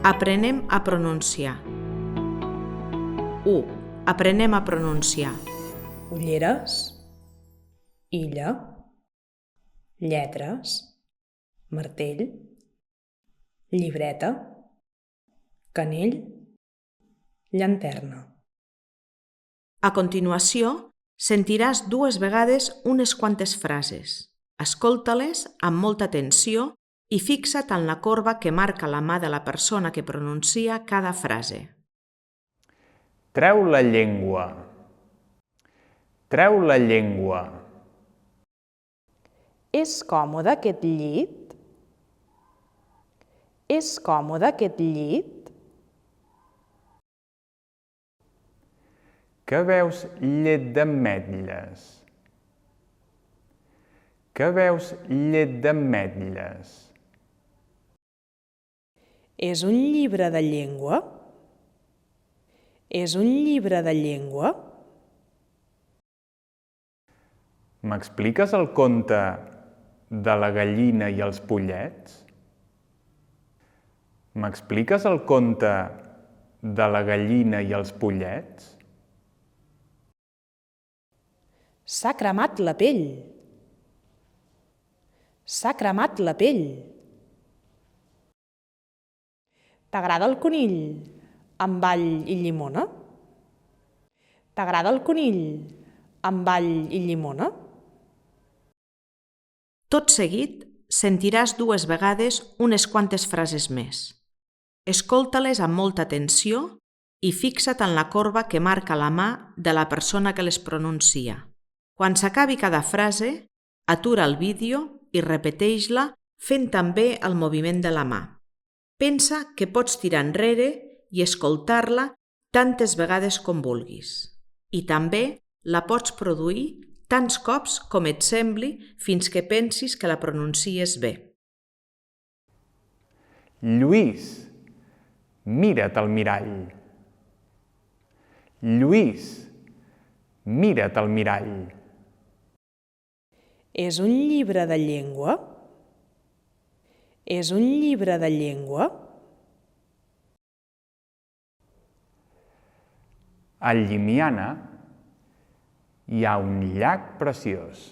Aprenem a pronunciar. 1. Aprenem a pronunciar. Ulleres, illa, lletres, martell, llibreta, canell, llanterna. A continuació, sentiràs 2 vegades unes quantes frases. Escolta-les amb molta atenció i fixa't en la corba que marca la mà de la persona que pronuncia cada frase. Treu la llengua. Treu la llengua. És còmode aquest llit? És còmode aquest llit? Que veus llet d'ametlles? Que veus llet d'ametlles? És un llibre de llengua? És un llibre de llengua? M'expliques el conte de la gallina i els pollets? M'expliques el conte de la gallina i els pollets? S'ha cremat la pell. S'ha cremat la pell. T'agrada el conill amb all i llimona? T'agrada el conill amb all i llimona? Tot seguit, sentiràs 2 vegades unes quantes frases més. Escolta-les amb molta atenció i fixa't en la corba que marca la mà de la persona que les pronuncia. Quan s'acabi cada frase, atura el vídeo i repeteix-la fent també el moviment de la mà. Pensa que pots tirar enrere i escoltar-la tantes vegades com vulguis. I també la pots produir tants cops com et sembli fins que pensis que la pronuncies bé. Lluís, mira't al mirall. Lluís, mira't al mirall. És un llibre de llengua? És un llibre de llengua? A Llimiana hi ha un llac preciós.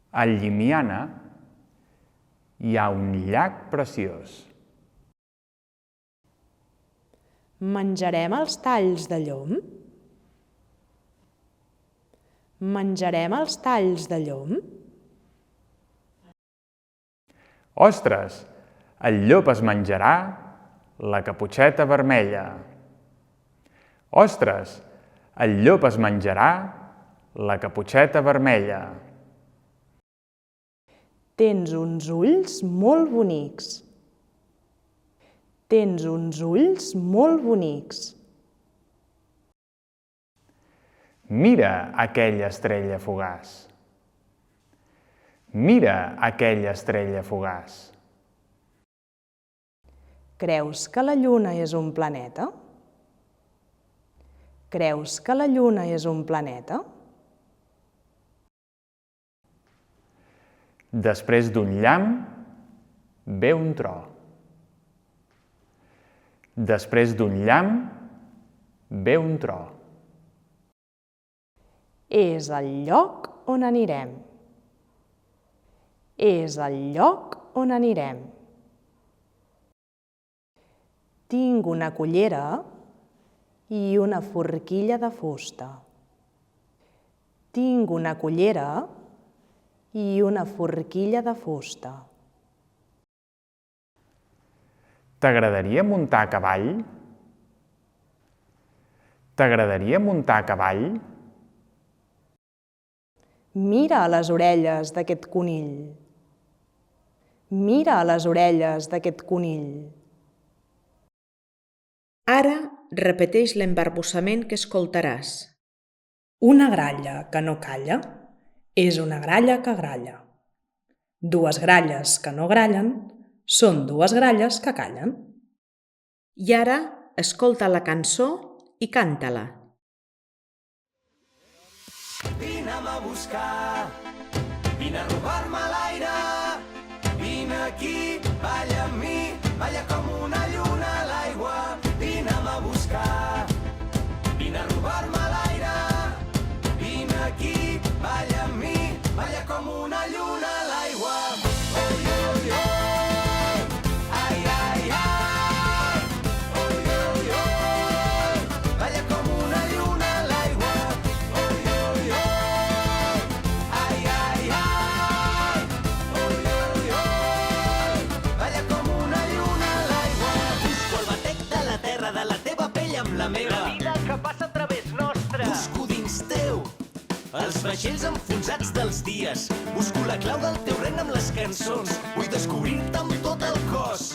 A Llimiana hi ha un llac preciós. Menjarem els talls de llom? Menjarem els talls de llom? Ostres, el llop es menjarà la caputxeta vermella. Ostres, el llop es menjarà la caputxeta vermella. Tens uns ulls molt bonics. Tens uns ulls molt bonics. Mira aquella estrella fugaç. Mira aquella estrella fugaç. Creus que la Lluna és un planeta? Creus que la Lluna és un planeta? Després d'un llamp ve un tro. Després d'un llamp ve un tro. És el lloc on anirem. És el lloc on anirem. Tinc una cullera i una forquilla de fusta. Tinc una cullera i una forquilla de fusta. T'agradaria muntar a cavall? T'agradaria muntar a cavall? Mira les orelles d'aquest conill. Mira les orelles d'aquest conill. Ara repeteix l'embarbussament que escoltaràs. Una gralla que no calla és una gralla que gralla. 2 gralles que no grallen són 2 gralles que callen. I ara escolta la cançó i canta-la. Vine'm a buscar, vine a robar-me l'aire, vine aquí, balla amb mi, una lluna a l'aigua. Oi, oi, oi. Ai, ai, ai. Oi, oi, oi. Balla com una lluna a l'aigua. Oi, oi, oi. Ai, ai, ai. Oi, oi, oi. Balla com una lluna a l'aigua. Busco el batec de la terra, de la teva pell amb la meva. La vida que passa a través nostre. Busco dins teu els vaixells enfonsats dels dies. Busco la clau del teu regne amb les cançons. Vull descobrir-te amb tot el cos.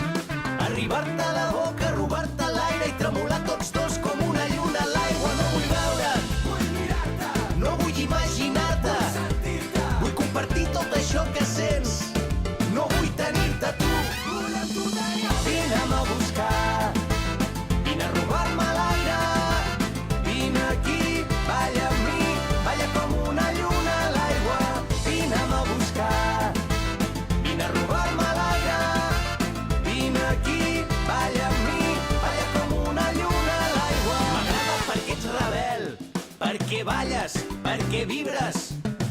Arribar-te a la boca, robar-te l'aire i tremolar tots dos com una lluna a l'aigua. No vull veure't, vull mirar-te. No vull imaginar-te, vull sentir-te. Vull compartir tot això que sents. No vull tenir-te tu. Vull amb tu tenir. Vine'm a buscar. Vine a robar-me l'aire. Vine aquí, balla amb mi. Balla com una lluna a l'aigua. Vine'm a buscar. Vine a robar-me l'aire. Vine aquí, balla amb mi. Balla com una lluna a l'aigua. M'agrada perquè ets rebel, perquè balles, perquè vibres.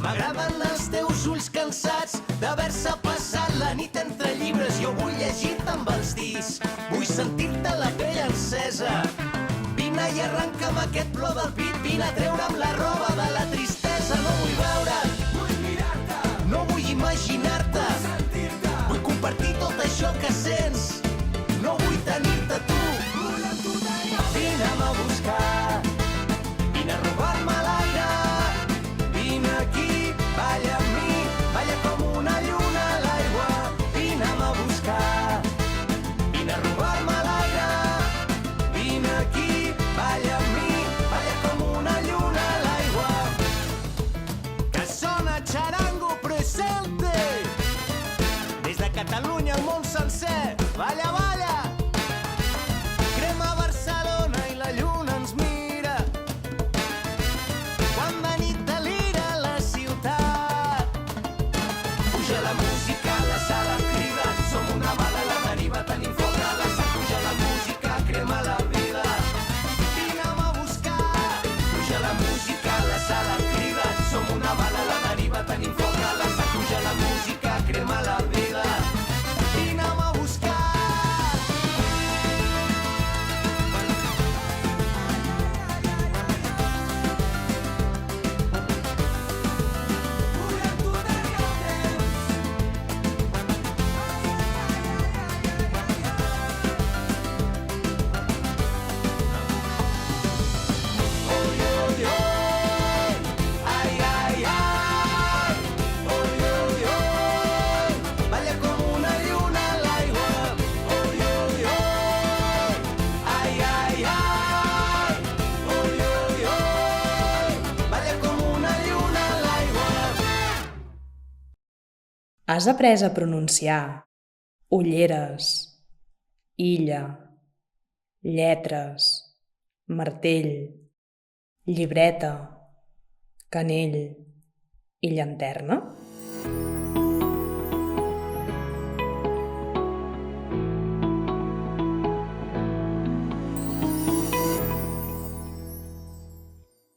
M'agraden els teus ulls cansats d'haver-se passat la nit entre llibres. Jo vull llegir-te amb els dits, vull sentir-te la pell encesa. Vine i arrenca'm aquest plor del pit, vine a treure'm la roba de la tristesa. No vull veure't, vull mirar-te. No vull imaginar-te, vull sentir-te. Vull compartir tot això que sents. No vull tenir-te tu. Vull amb tu tenir. Vine'm a buscar. Vine a robar-me l'aire. Vine aquí, balla amb mi. Balla com una lluna a l'aigua. Vine'm a buscar. Vine a robar-me l'aire. Vine aquí, balla amb mi. Balla com una lluna a l'aigua. Que sona Charango presente. Des de Catalunya al món sencer. Balla, balla. Crema Barcelona i la lluna ens mira. Quan de nit delira la ciutat. Puja la música, la sala crida. Som una bala a la deriva, tenim foc a la sang. Puja la música, crema la vida. Vine'm a buscar. Puja la música, la sala crida. Som una bala a la deriva, tenim foc a la sang. Puja la música, crema la vida. Vine'm a buscar. Vull amb tu tenir el temps. Oi, oi, oi. Ai, ai, ai. Oi, oi, oi. Balla com una lluna a l'aigua. Oi, oi, oi. Ai, ai, ai. Oi, oi, oi. Balla com una lluna a l'aigua. Has après a pronunciar ulleres, illa, lletres, martell, llibreta, canell i llanterna?